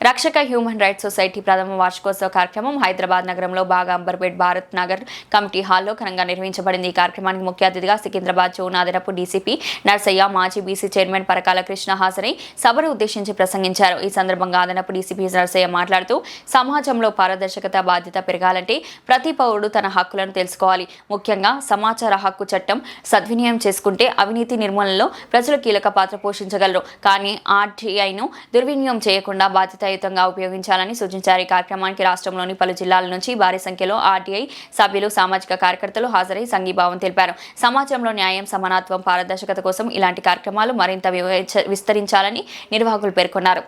రక్షక human rights society ప్రథమ వార్షికోత్సవ కార్యక్రమం హైదరాబాద్ నగరంలో బాగా అంబర్పేట్ భారత్ నగర్ కమిటీ హాల్లో ఘనంగా నిర్వహించబడింది. ఈ కార్యక్రమానికి ముఖ్య అతిథిగా సికింద్రాబాద్ జోన్ అదనపు డీసీపీ నర్సయ్య, మాజీ బీసీ చైర్మన్ పరకాల కృష్ణ హాజరై సభను ఉద్దేశించి ప్రసంగించారు. ఈ సందర్భంగా అదనపు డీసీపీ నర్సయ్య మాట్లాడుతూ సమాజంలో పారదర్శకత, బాధ్యత పెరగాలంటే ప్రతి పౌరుడు తన హక్కులను తెలుసుకోవాలి. ముఖ్యంగా సమాచార హక్కు చట్టం సద్వినియోగం చేసుకుంటే అవినీతి నిర్మూలనలో ప్రజలు కీలక పాత్ర పోషించగలరు. కానీ ఆర్టీఐను దుర్వినియోగం చేయకుండా బాధ్యతాయుతంగా ఉపయోగించాలని సూచించారు. ఈ కార్యక్రమానికి రాష్ట్రంలోని పలు జిల్లాల నుంచి భారీ సంఖ్యలో ఆర్టీఐ సభ్యులు, సామాజిక కార్యకర్తలు హాజరై సంఘీభావం తెలిపారు. సమాజంలో న్యాయం, సమానత్వం, పారదర్శకత కోసం ఇలాంటి కార్యక్రమాలు మరింత విస్తరించాలని నిర్వాహకులు పేర్కొన్నారు.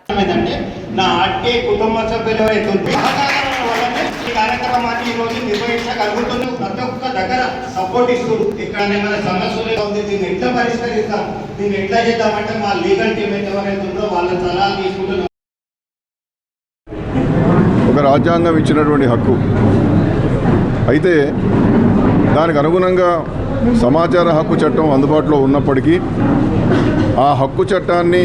ఒక రాజ్యాంగం ఇచ్చినటువంటి హక్కు అయితే దానికి అనుగుణంగా సమాచార హక్కు చట్టం అందుబాటులో ఉన్నప్పటికీ ఆ హక్కు చట్టాన్ని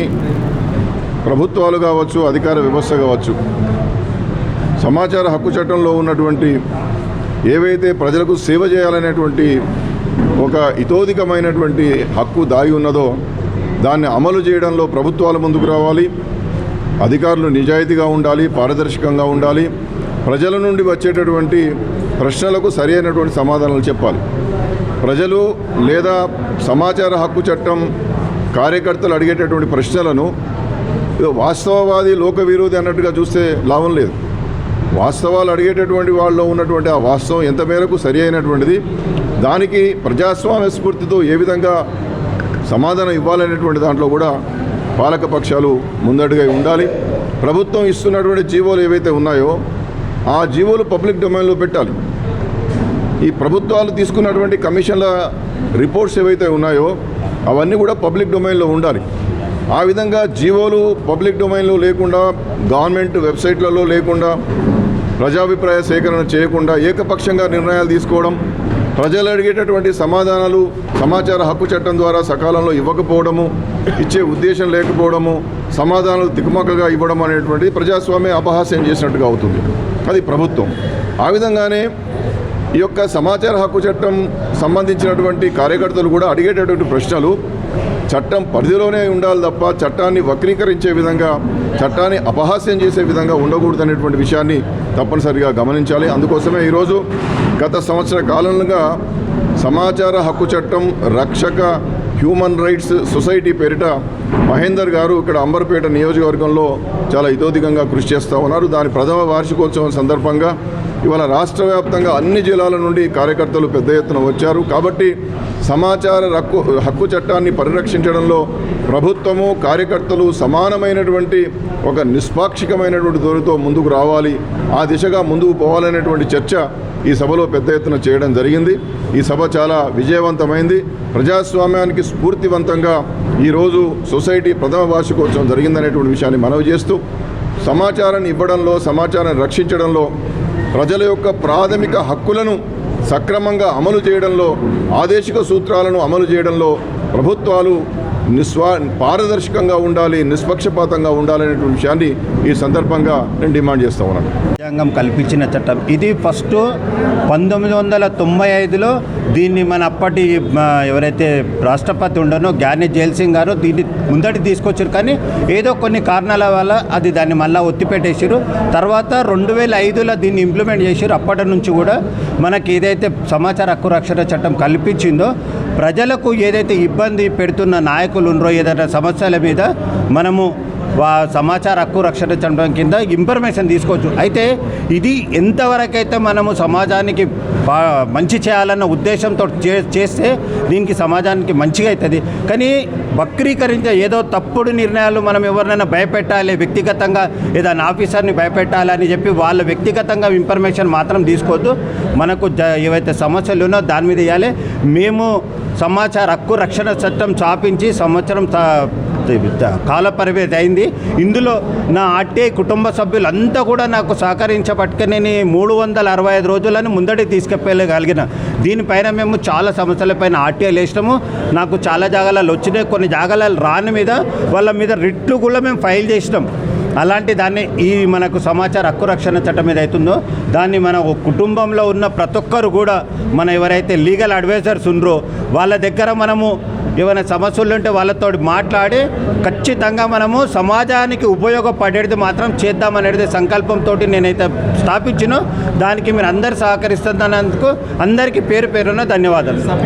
ప్రభుత్వాలు కావచ్చు, అధికార వ్యవస్థ కావచ్చు, సమాచార హక్కు చట్టంలో ఉన్నటువంటి ఏవైతే ప్రజలకు సేవ చేయాలనేటువంటి ఒక ఇతోధికమైనటువంటి హక్కు దాగి ఉన్నదో దాన్ని అమలు చేయడంలో ప్రభుత్వాలు ముందుకు రావాలి. అధికారులు నిజాయితీగా ఉండాలి, పారదర్శకంగా ఉండాలి. ప్రజల నుండి వచ్చేటటువంటి ప్రశ్నలకు సరి అయినటువంటి సమాధానాలు చెప్పాలి. ప్రజలు లేదా సమాచార హక్కు చట్టం కార్యకర్తలు అడిగేటటువంటి ప్రశ్నలను వాస్తవవాది, లోక విరోధి అన్నట్టుగా చూస్తే లాభం లేదు. వాస్తవాలు అడిగేటటువంటి వాళ్ళలో ఉన్నటువంటి ఆ వాస్తవం ఎంత మేరకు సరి అయినటువంటిది, దానికి ప్రజాస్వామ్య స్ఫూర్తితో ఏ విధంగా సమాధానం ఇవ్వాలనేటువంటి దాంట్లో కూడా పాలక పక్షాలు ముందడుగా ఉండాలి. ప్రభుత్వం ఇస్తున్నటువంటి జీవోలు ఏవైతే ఉన్నాయో ఆ జీవోలు పబ్లిక్ డొమైన్లో పెట్టాలి. ఈ ప్రభుత్వాలు తీసుకున్నటువంటి కమిషన్ల రిపోర్ట్స్ ఏవైతే ఉన్నాయో అవన్నీ కూడా పబ్లిక్ డొమైన్లో ఉండాలి. ఆ విధంగా జీవోలు పబ్లిక్ డొమైన్లో లేకుండా, గవర్నమెంట్ వెబ్సైట్లలో లేకుండా, ప్రజాభిప్రాయ సేకరణ చేయకుండా ఏకపక్షంగా నిర్ణయాలు తీసుకోవడం, ప్రజలు అడిగేటటువంటి సమాధానాలు సమాచార హక్కు చట్టం ద్వారా సకాలంలో ఇవ్వకపోవడము, ఇచ్చే ఉద్దేశం లేకపోవడము, సమాధానాలు తికమకగా ఇవ్వడం అనేటువంటి ప్రజాస్వామ్య అపహాస్యం చేసినట్టుగా అవుతుంది. అది ప్రభుత్వం. ఆ విధంగానే ఈ యొక్క సమాచార హక్కు చట్టం సంబంధించినటువంటి కార్యకర్తలు కూడా అడిగేటటువంటి ప్రశ్నలు చట్టం పరిధిలోనే ఉండాలి తప్ప చట్టాన్ని వక్రీకరించే విధంగా, చట్టాన్ని అపహాస్యం చేసే విధంగా ఉండకూడదనేటువంటి విషయాన్ని తప్పనిసరిగా గమనించాలి. అందుకోసమే ఈరోజు గత సంవత్సర కాలంగా సమాచార హక్కు చట్టం రక్షక హ్యూమన్ రైట్స్ సొసైటీ పేరిట మహేందర్ గారు ఇక్కడ అంబర్పేట నియోజకవర్గంలో చాలా ఇతోధికంగా కృషి చేస్తూ ఉన్నారు. దాని ప్రథమ వార్షికోత్సవం సందర్భంగా ఇవాళ రాష్ట్ర వ్యాప్తంగా అన్ని జిల్లాల నుండి కార్యకర్తలు పెద్ద ఎత్తున వచ్చారు. కాబట్టి సమాచార హక్కు చట్టాన్ని పరిరక్షించడంలో ప్రభుత్వము, కార్యకర్తలు సమానమైనటువంటి ఒక నిష్పాక్షికమైనటువంటి ధోరణితో ముందుకు రావాలి, ఆ దిశగా ముందుకు పోవాలనేటువంటి చర్చ ఈ సభలో పెద్ద ఎత్తున చేయడం జరిగింది. ఈ సభ చాలా విజయవంతమైంది. ప్రజాస్వామ్యానికి స్ఫూర్తివంతంగా ఈరోజు సొసైటీ ప్రథమ వార్షికోత్సవం జరిగిందనేటువంటి విషయాన్ని మనవి చేస్తూ, సమాచారాన్ని ఇవ్వడంలో, సమాచారాన్ని రక్షించడంలో, ప్రజల యొక్క ప్రాథమిక హక్కులను సక్రమంగా అమలు చేయడంలో, ఆదేశిక సూత్రాలను అమలు చేయడంలో ప్రభుత్వాలు పారదర్శకంగా ఉండాలి, నిష్పక్షపాతంగా ఉండాలనేటువంటి విషయాన్ని ఈ సందర్భంగా నేను డిమాండ్ చేస్తూ ఉన్నాను. రాజ్యాంగం కల్పించిన చట్టం ఇది. ఫస్ట్ 1995లో దీన్ని మన అప్పటి ఎవరైతే రాష్ట్రపతి ఉండనో జ్ఞాని జైల్ సింగ్ గారు దీన్ని ముందటి తీసుకొచ్చారు. కానీ ఏదో కొన్ని కారణాల వల్ల అది దాన్ని మళ్ళీ ఒత్తిపెట్టేసారు. తర్వాత 2005లో దీన్ని ఇంప్లిమెంట్ చేశారు. అప్పటి నుంచి కూడా మనకి ఏదైతే సమాచార హక్కు రక్షణ చట్టం కల్పించిందో ప్రజలకు ఏదైతే ఇబ్బంది పెడుతున్న నాయకులు ఉన్నారో ఏదైనా సమస్యల మీద మనము సమాచార హక్కు రక్షణ చట్టం కింద ఇన్ఫర్మేషన్ తీసుకోవచ్చు. అయితే ఇది ఎంతవరకైతే మనము సమాజానికి మంచి చేయాలన్న ఉద్దేశంతో చేస్తే దీనికి సమాజానికి మంచిగా అవుతుంది. కానీ వక్రీకరించే ఏదో తప్పుడు నిర్ణయాలు, మనం ఎవరినైనా భయపెట్టాలి, వ్యక్తిగతంగా ఏదైనా ఆఫీసర్ని భయపెట్టాలని చెప్పి వాళ్ళ వ్యక్తిగతంగా ఇన్ఫర్మేషన్ మాత్రం తీసుకోవద్దు. మనకు ఏవైతే సమస్యలు ఉన్నో దాని మీద ఇవ్వాలి. మేము సమాచార హక్కు రక్షణ చట్టం స్థాపించి సంవత్సరం కాల పరిమితి అయింది. ఇందులో నా ఆర్టీఐ కుటుంబ సభ్యులంతా కూడా నాకు సహకరించబట్టుకుని నేను 365 రోజులను ముందడి తీసుకెళ్ళగలిగిన. దీనిపైన మేము చాలా సమస్యలపైన ఆర్టీఐలు వేసినాము. నాకు చాలా జాగాలలో వచ్చినాయి, కొన్ని జాగాలలో రాని మీద వాళ్ళ మీద రిట్లు కూడా మేము ఫైల్ చేసినాం. అలాంటి దాన్ని ఈ మనకు సమాచార హక్కు రక్షణ చట్టం మీద అవుతుందో దాన్ని మన కుటుంబంలో ఉన్న ప్రతి ఒక్కరు కూడా మన ఎవరైతే లీగల్ అడ్వైజర్స్ ఉన్నారో వాళ్ళ దగ్గర మనము ఏమైనా సమస్యలు ఉంటే వాళ్ళతో మాట్లాడి ఖచ్చితంగా మనము సమాజానికి ఉపయోగపడేది మాత్రం చేద్దామనేది సంకల్పంతో నేనైతే స్థాపించినో దానికి మీరు అందరు సహకరిస్తున్నందుకు అందరికీ పేరు పేరున ధన్యవాదాలు.